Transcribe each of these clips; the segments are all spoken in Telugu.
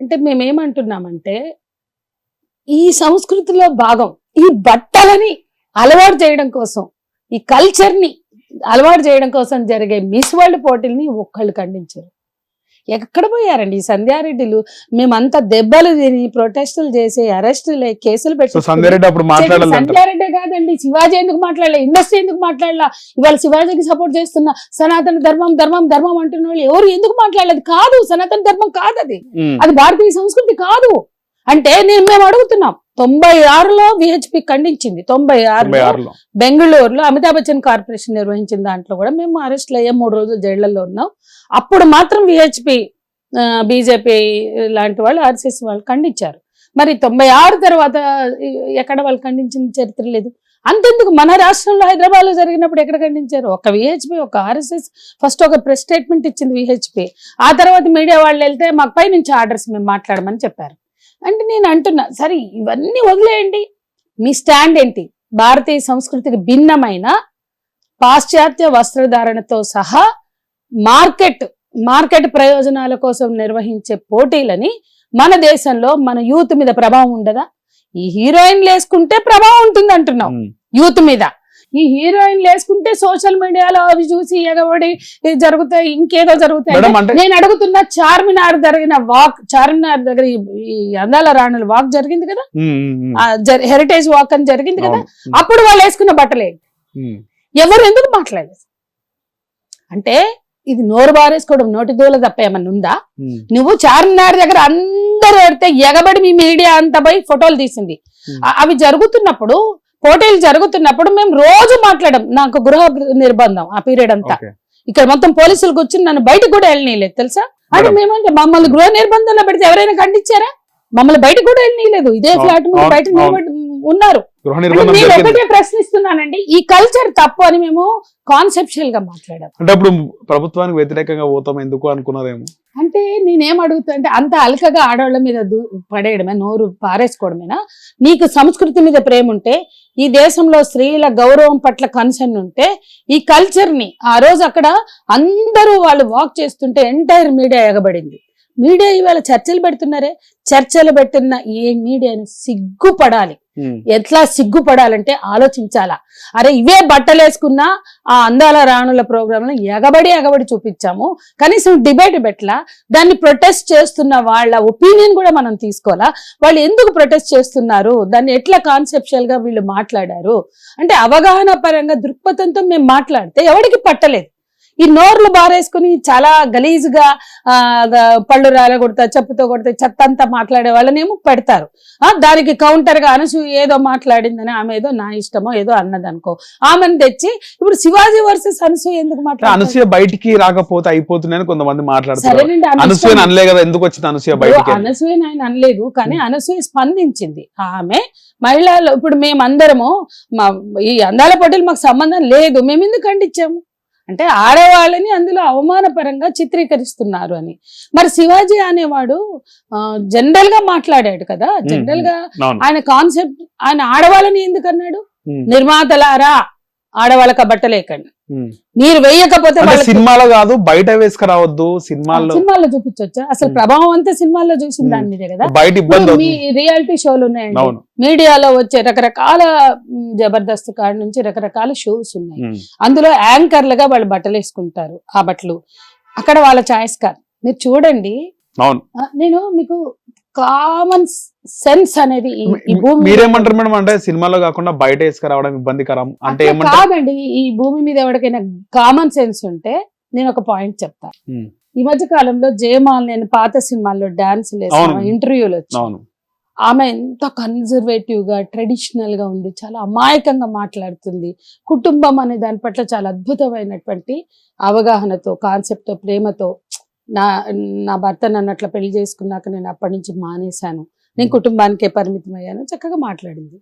అంటే మేమేమంటున్నామంటే ఈ సంస్కృతిలో భాగం ఈ బట్టలని అలవాటు చేయడం కోసం, ఈ కల్చర్ ని అలవాటు చేయడం కోసం జరిగే మిస్ వరల్డ్ పోటీల్ని ఒక్కళ్ళు ఖండించారు. ఎక్కడ పోయారండి ఈ సంధ్యారెడ్డిలు? మేమంతా దెబ్బలు తిని ప్రొటెస్టులు చేసి అరెస్టులు కేసులు పెట్టి సంధ్యారెడ్డి కాదండి, శివాజీ ఎందుకు మాట్లాడలే, ఇండస్ట్రీ ఎందుకు మాట్లాడలా, ఇవాళ శివాజీకి సపోర్ట్ చేస్తున్న సనాతన ధర్మం ధర్మం ధర్మం అంటున్న వాళ్ళు ఎవరు ఎందుకు మాట్లాడలేదు? కాదు, సనాతన ధర్మం కాదు, అది భారతీయ సంస్కృతి కాదు అంటే మేము అడుగుతున్నాం. 96లో విహెచ్పి ఖండించింది. 96లో బెంగళూరులో అమితాబ్ బచ్చన్ కార్పొరేషన్ నిర్వహించిన దాంట్లో కూడా మేము అరెస్ట్లు అయ్యాం, 3 రోజులు జైళ్లలో ఉన్నాం. అప్పుడు మాత్రం విహెచ్పి బీజేపీ లాంటి వాళ్ళు ఆర్ఎస్ఎస్ వాళ్ళు ఖండించారు. మరి 96 తర్వాత ఎక్కడ వాళ్ళు ఖండించిన చరిత్ర లేదు. అంతెందుకు మన రాష్ట్రంలో హైదరాబాద్ లో జరిగినప్పుడు ఎక్కడ ఖండించారు? ఒక విహెచ్పి ఒక ఆర్ఎస్ఎస్ ఫస్ట్ ఒక ప్రెస్ స్టేట్మెంట్ ఇచ్చింది విహెచ్పి, ఆ తర్వాత మీడియా వాళ్ళు వెళ్తే మాకు పై నుంచి ఆర్డర్స్ మేము మాట్లాడమని చెప్పారు. అంటే నేను అంటున్నా, సరే ఇవన్నీ వదిలేయండి, మీ స్టాండ్ ఏంటి? భారతీయ సంస్కృతికి భిన్నమైన పాశ్చాత్య వస్త్రధారణతో సహా మార్కెట్ ప్రయోజనాల కోసం నిర్వహించే పోటీలని మన దేశంలో మన యూత్ మీద ప్రభావం ఉండదా? ఈ హీరోయిన్లు వేసుకుంటే ప్రభావం ఉంటుంది అంటున్నాం యూత్ మీద. ఈ హీరోయిన్లు వేసుకుంటే సోషల్ మీడియాలో అవి చూసి ఎగబడి జరుగుతాయి, ఇంకేదో జరుగుతాయి. నేను అడుగుతున్నా, చార్మినార్ దగ్గర ఈ అందాల రాణుల వాక్ జరిగింది కదా, హెరిటేజ్ వాక్ అని జరిగింది కదా, అప్పుడు వాళ్ళు వేసుకున్న బట్టలే ఎవరు ఎందుకు మాట్లాడలేదు? అంటే ఇది నోరు బారేసుకోవడం, నోటి దూల తప్ప ఏమన్నా ఉందా? నువ్వు చార్మినార్ దగ్గర అందరూ పెడితే ఎగబడి మీ మీడియా అంతా పోయి ఫోటోలు తీసింది. అవి జరుగుతున్నప్పుడు, పోటీలు జరుగుతున్నప్పుడు మేము రోజు మాట్లాడాం. నాకు గృహ నిర్బంధం ఆ పీరియడ్ అంతా, ఇక్కడ మొత్తం పోలీసులు కూర్చుని నన్ను బయటకు కూడా వెళ్ళనీయలేదు తెలుసా. అంటే మేమంటే మమ్మల్ని గృహ నిర్బంధంలో పెడితే ఎవరైనా ఖండించారా? మమ్మల్ని బయటకు కూడా వెళ్ళనీయలేదు. ఇదే ఫ్లాట్ ముందు బయట ఉన్నారు. నేను ఒకటే ప్రశ్నిస్తున్నానండి, ఈ కల్చర్ తప్పు అని మేము కాన్సెప్చువల్ గా మాట్లాడాం. అంటే అప్పుడు ప్రభుత్వానికి వ్యతిరేకంగా పోతాం ఎందుకు అనుకున్నారేమో. అంటే నేనేం అడుగుతా అంటే, అంత అలకగా ఆడవాళ్ళ మీద పడేయడమే, నోరు పారేసుకోవడమేనా? నీకు సంస్కృతి మీద ప్రేమ ఉంటే, ఈ దేశంలో స్త్రీల గౌరవం పట్ల కన్సర్న్ ఉంటే, ఈ కల్చర్ ని ఆ రోజు అక్కడ అందరూ వాళ్ళు వాక్ చేస్తుంటే ఎంటైర్ మీడియా ఎగబడింది. మీడియా ఇవాళ చర్చలు పెడుతున్నారే, చర్చలు పెట్టిన ఏ మీడియాని సిగ్గుపడాలి. ఎట్లా సిగ్గుపడాలంటే ఆలోచించాలా. అరే ఇవే బట్టలు వేసుకున్న ఆ అందాల రాణుల ప్రోగ్రామ్ లో ఎగబడి చూపించాము, కనీసం డిబేట్ పెట్టలా. దాన్ని ప్రొటెస్ట్ చేస్తున్న వాళ్ళ ఒపీనియన్ కూడా మనం తీసుకోవాలా. వాళ్ళు ఎందుకు ప్రొటెస్ట్ చేస్తున్నారు, దాన్ని ఎట్లా కాన్సెప్చువల్ గా వీళ్ళు మాట్లాడారు అంటే అవగాహన పరంగా దృక్పథంతో మేము మాట్లాడితే ఎవరికి పట్టలేదు. ఈ నోర్లు బారేసుకుని చాలా గలీజుగా పళ్ళు రాలగొడతా, చెప్పుతో కొడితే చెత్త అంతా మాట్లాడే వాళ్ళనేమో పెడతారు. దానికి కౌంటర్ గా అనసూయ ఏదో మాట్లాడిందని, ఆమె ఏదో నా ఇష్టమో ఏదో అన్నదనుకో, ఆమెను తెచ్చి ఇప్పుడు శివాజీ వర్సెస్ అనసూయ ఎందుకు మాట్లాడారు? అనసూయ బయటికి రాకపోతే అయిపోతుందని కొంతమంది మాట్లాడతారు. అనసూయ అనలే కదా, ఎందుకు వచ్చింది అనసూయ బయటికి? అనసూయ ఆయన అనలేదు, కానీ అనసూయ స్పందించింది. ఆమె మహిళలు ఇప్పుడు మేమందరము ఈ అందాల పోటీలు మాకు సంబంధం లేదు, మేము ఎందుకు ఖండించాము అంటే ఆడవాళ్ళని అందులో అవమానపరంగా చిత్రీకరిస్తున్నారు అని. మరి శివాజీ అనేవాడు జనరల్ గా మాట్లాడాడు కదా, జనరల్ గా ఆయన కాన్సెప్ట్, ఆయన ఆడవాళ్ళని ఎందుకు అన్నాడు? నిర్మాతలారా ఆడవాళ్ళకి బట్టలేకండి, మీరు వేయకపోతే సినిమాలో కాదు బయట వేసుకురావద్దు, సినిమాల్లో చూపించొచ్చా? అసలు ప్రభావం అంతా సినిమాల్లో చూసిన దాని మీదే కదా. మీ రియాలిటీ షోలు ఉన్నాయండి, మీడియాలో వచ్చే రకరకాల జబర్దస్త్ కాడి నుంచి రకరకాల షోస్ ఉన్నాయి. అందులో యాంకర్లుగా వాళ్ళు బట్టలు వేసుకుంటారు. ఆ బట్టలు అక్కడ వాళ్ళ చాయిస్ కాదు, మీరు చూడండి. నేను మీకు కామన్ సెన్స్ అనేది మీరేమంటారు మేడం? అంటే సినిమాలో కాకుండా బయట వేసుకురావడం ఇబ్బందికరం అంటే కాదండి. ఈ భూమి మీద ఎవరికైనా కామన్ సెన్స్ ఉంటే నేను ఒక పాయింట్ చెప్తాను. ఈ మధ్య కాలంలో జయమాల్, నేను పాత సినిమాల్లో డాన్స్ వేసాను, ఇంటర్వ్యూలు వచ్చాను. ఆమె ఎంత కన్జర్వేటివ్ గా ట్రెడిషనల్ గా ఉంది, చాలా అమాయకంగా మాట్లాడుతుంది. కుటుంబం అనే దాని పట్ల చాలా అద్భుతమైనటువంటి అవగాహనతో, కాన్సెప్ట్ తో, ప్రేమతో, నా భర్త నన్ను అట్లా పెళ్లి చేసుకున్నాక నేను అప్పటి నుంచి మానేశాను, నేను కుటుంబానికే పరిమితం అయ్యాను, చక్కగా మాట్లాడింది.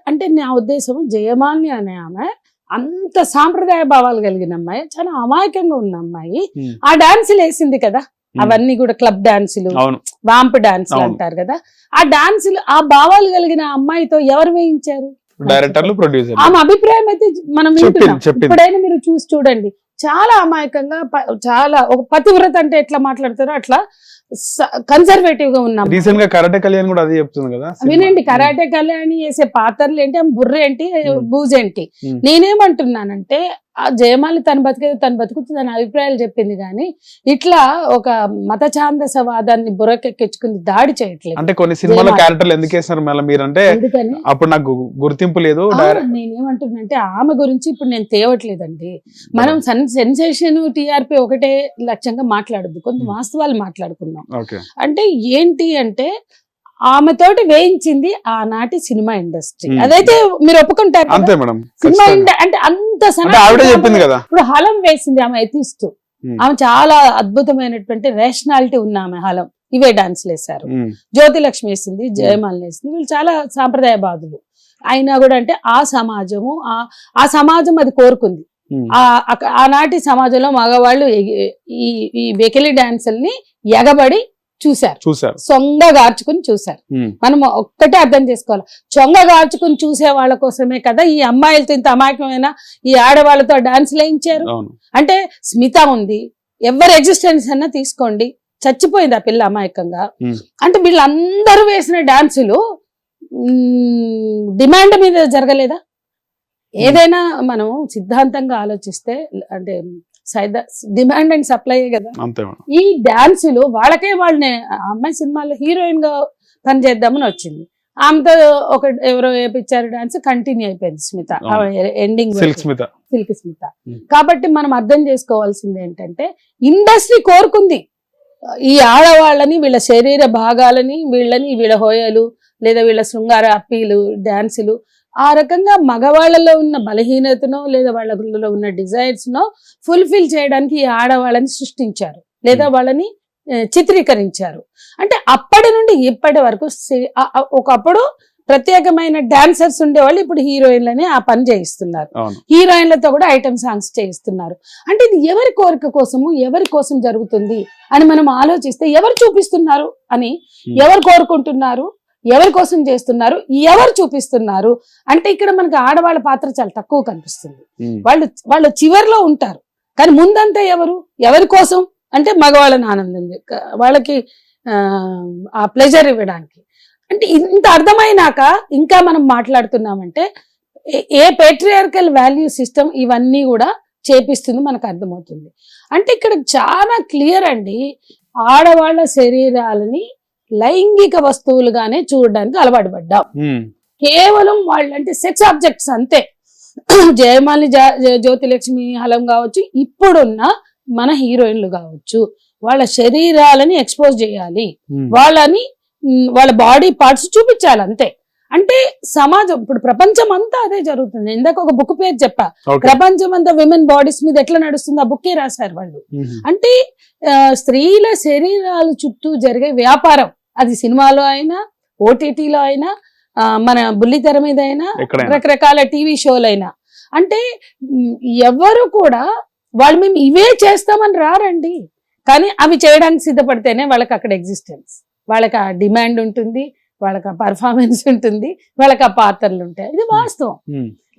అంటే నా ఉద్దేశం, జయమాలిని అనే ఆమె అంత సాంప్రదాయ భావాలు కలిగిన అమ్మాయి, చాలా అమాయకంగా ఉన్న అమ్మాయి ఆ డాన్సులు వేసింది కదా. అవన్నీ కూడా క్లబ్ డాన్సులు, వాంప్ డాన్సులు అంటారు కదా. ఆ డాన్సులు, ఆ భావాలు కలిగిన అమ్మాయితో ఎవరు వేయించారు? డైరెక్టర్లు, ప్రొడ్యూసర్లు. ఆమె అభిప్రాయం అయితే మనం వింటున్నాం. ఇప్పుడైనా మీరు చూసి చూడండి, చాలా అమాయకంగా చాలా ఒక పతివ్రత అంటే ఎట్లా మాట్లాడతారో అట్లా కన్సర్వేటివ్ గా ఉన్నాం. రీసెంట్ గా కరాటే కళ్యాణ్ కూడా అదే చెప్తుంది కదా. వినండి, కరాటే కళ్యాణి వేసే పాత్రలు ఏంటి, బుర్ర ఏంటి, బూజేంటి. నేనేమంటున్నానంటే ఆ జయమాలి తన బతుకుతుంది తన అభిప్రాయాలు చెప్పింది, కానీ ఇట్లా ఒక మతఛాందసవాదాన్ని బుర్రకెక్కించుకుని దాడి చేయట్లేదు. అంటే కొన్ని సినిమాలో క్యారెక్టర్లు ఎందుకు వేస్తున్నారు మళ్ళీ మీరు అంటే అప్పుడు నాకు గుర్తింపు లేదు. నేనేమంటున్నానంటే ఆమె గురించి ఇప్పుడు నేను తేవట్లేదండి. మనం సెన్సేషన్ టీఆర్పీ ఒకటే లక్ష్యంగా మాట్లాడద్దు, కొంత వాస్తవాలు మాట్లాడుకుందాం. అంటే ఏంటి అంటే ఆమెతోటి వేయించింది ఆనాటి సినిమా ఇండస్ట్రీ, అదైతే మీరు ఒప్పుకుంటారు. సినిమా అంటే అంత చెప్పింది కదా. ఇప్పుడు హలం వేసింది ఆమె ఎతిస్తూ, ఆమె చాలా అద్భుతమైనటువంటి రేషనాలిటీ ఉన్న ఆమె హలం, ఇవే డాన్స్లు వేశారు. జ్యోతిలక్ష్మి వేసింది, జయమాల వేసింది, వీళ్ళు చాలా సాంప్రదాయ బాధులు అయినా కూడా అంటే ఆ సమాజం అది కోరుకుంది. ఆనాటి సమాజంలో మగవాళ్ళు ఈ వెకిలి డాన్సుల్ని ఎగబడి చూశారు, సొంగ గార్చుకుని చూశారు. మనం ఒక్కటే అర్థం చేసుకోవాలి, చొంగ గార్చుకుని చూసే వాళ్ళ కోసమే కదా ఈ అమ్మాయిలతో ఇంత అమాయకమైన ఈ ఆడవాళ్ళతో డాన్స్ వేయించారు. అంటే స్మిత ఉంది, ఎవరి ఎగ్జిస్టెన్స్ అన్నా తీసుకోండి, చచ్చిపోయింది ఆ పిల్ల అమాయకంగా. అంటే వీళ్ళందరూ వేసిన డాన్సులు డిమాండ్ మీద జరగలేదా? ఏదైనా మనం సిద్ధాంతంగా ఆలోచిస్తే అంటే డిమాండ్ అండ్ సప్లై కదా. ఈ డాన్సులు వాళ్ళకే వాళ్ళని అమ్మాయి సినిమాలో హీరోయిన్ గా పనిచేద్దామని వచ్చింది, ఆమెతో ఒక ఎవరో వేపించారు డాన్స్, కంటిన్యూ అయిపోయింది స్మిత ఎండింగ్ సిల్క్ స్మిత. కాబట్టి మనం అర్థం చేసుకోవాల్సింది ఏంటంటే ఇండస్ట్రీ కోరుకుంది ఈ ఆడవాళ్ళని, వీళ్ళ శరీర భాగాలని, వీళ్ళ హోయలు లేదా వీళ్ళ శృంగార అప్పీలు డాన్సులు, ఆ రకంగా మగవాళ్ళలో ఉన్న బలహీనతనో లేదా వాళ్ళలో ఉన్న డిజైర్స్ నో ఫుల్ఫిల్ చేయడానికి ఈ ఆడవాళ్ళని సృష్టించారు లేదా వాళ్ళని చిత్రీకరించారు. అంటే అప్పటి నుండి ఇప్పటి వరకు ఒకప్పుడు ప్రత్యేకమైన డాన్సర్స్ ఉండేవాళ్ళు, ఇప్పుడు హీరోయిన్లని ఆ పని చేయిస్తున్నారు, హీరోయిన్లతో కూడా ఐటమ్ సాంగ్స్ చేయిస్తున్నారు. అంటే ఇది ఎవరి కోరిక కోసము, ఎవరి కోసం జరుగుతుంది అని మనం ఆలోచిస్తే ఎవరు చూపిస్తున్నారు అని, ఎవరు కోరుకుంటున్నారు, ఎవరి కోసం చేస్తున్నారు, ఎవరు చూపిస్తున్నారు అంటే ఇక్కడ మనకి ఆడవాళ్ళ పాత్ర చాలా తక్కువ కనిపిస్తుంది. వాళ్ళు చివరిలో ఉంటారు, కానీ ముందంతా ఎవరి కోసం అంటే మగవాళ్ళని ఆనందం వాళ్ళకి ఆ ప్లెజర్ ఇవ్వడానికి. అంటే ఇంత అర్థమైనాక ఇంకా మనం మాట్లాడుతున్నామంటే ఏ పేట్రియార్కల్ వాల్యూ సిస్టమ్ ఇవన్నీ కూడా చేపిస్తుంది మనకు అర్థమవుతుంది. అంటే ఇక్కడ చాలా క్లియర్ అండి, ఆడవాళ్ళ శరీరాలని లైంగిక వస్తువులుగానే చూడడానికి అలవాటు పడ్డాం. కేవలం వాళ్ళంటే సెక్స్ ఆబ్జెక్ట్స్ అంతే. జయమాలి జ్యోతిలక్ష్మి హలం కావచ్చు, ఇప్పుడున్న మన హీరోయిన్లు కావచ్చు, వాళ్ళ శరీరాలని ఎక్స్పోజ్ చేయాలి, వాళ్ళ బాడీ పార్ట్స్ చూపించాలి అంతే. అంటే సమాజం ఇప్పుడు ప్రపంచం అంతా అదే జరుగుతుంది. ఇందాక ఒక బుక్ పేరు చెప్పా, ప్రపంచం అంతా విమెన్ బాడీస్ మీద ఎట్లా నడుస్తుంది ఆ బుక్కే రాశారు వాళ్ళు. అంటే స్త్రీల శరీరాల చుట్టూ జరిగే వ్యాపారం, అది సినిమాలో అయినా, ఓటీటీలో అయినా, మన బుల్లితెర మీద అయినా, రకరకాల టీవీ షోలు అయినా, అంటే ఎవరు కూడా వాళ్ళు మేము ఇవే చేస్తామని రారండి, కానీ అవి చేయడానికి సిద్ధపడితేనే వాళ్ళకి అక్కడ ఎగ్జిస్టెన్స్, వాళ్ళకి ఆ డిమాండ్ ఉంటుంది, వాళ్ళకి ఆ పర్ఫార్మెన్స్ ఉంటుంది, వాళ్ళకి ఆ పాత్రలు ఉంటాయి. ఇది వాస్తవం.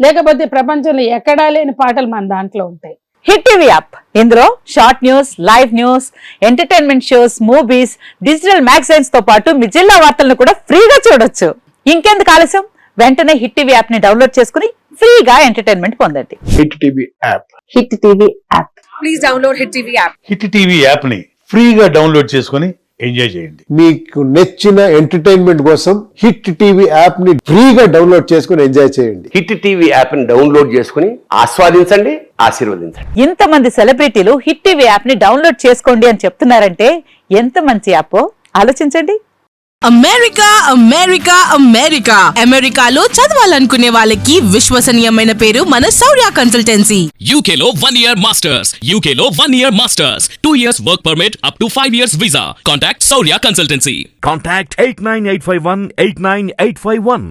లేకపోతే ప్రపంచంలో ఎక్కడా లేని పాటలు మన దాంట్లో ఉంటాయి. హిట్ టీవీ యాప్, ఇందులో short news, live news, entertainment shows, movies, digital magazines తో పాటు మీ జిల్లా వార్తలను కూడా ఫ్రీగా చూడొచ్చు. ఇంకెందుకు ఆలస్యం, వెంటనే హిట్ టీవీ యాప్ ని డౌన్లోడ్ చేసుకుని ఫ్రీగా ఎంటర్టైన్మెంట్ పొందండి. Hit TV app, hit TV app, please download hit TV app. Hit TV app ని ఫ్రీగా డౌన్లోడ్ చేసుకుని ఎంజాయ్ చేయండి. మీకు నచ్చిన ఎంటర్టైన్మెంట్ కోసం హిట్ టీవీ యాప్ ని ఫ్రీగా డౌన్లోడ్ చేసుకుని ఎంజాయ్ చేయండి. హిట్ టీవీ యాప్ ని డౌన్లోడ్ చేసుకుని ఆస్వాదించండి, ఆశీర్వదించండి. ఇంతమంది సెలబ్రిటీలు హిట్ టీవీ యాప్ ని డౌన్లోడ్ చేసుకోండి అని చెప్తున్నారంటే ఎంత మంచి యాప్ ఆలోచించండి. అమెరికా అమెరికా అమెరికా అమెరికాలో చదవాలనుకునే వాళ్ళకి విశ్వసనీయమైన పేరు మన శౌర్య కన్సల్టెన్సీ. UK లో 1 year masters, UK లో 1 year masters, 2 years work permit up to 5 years visa. Contact Saurya Consultancy. Contact 89851 89851.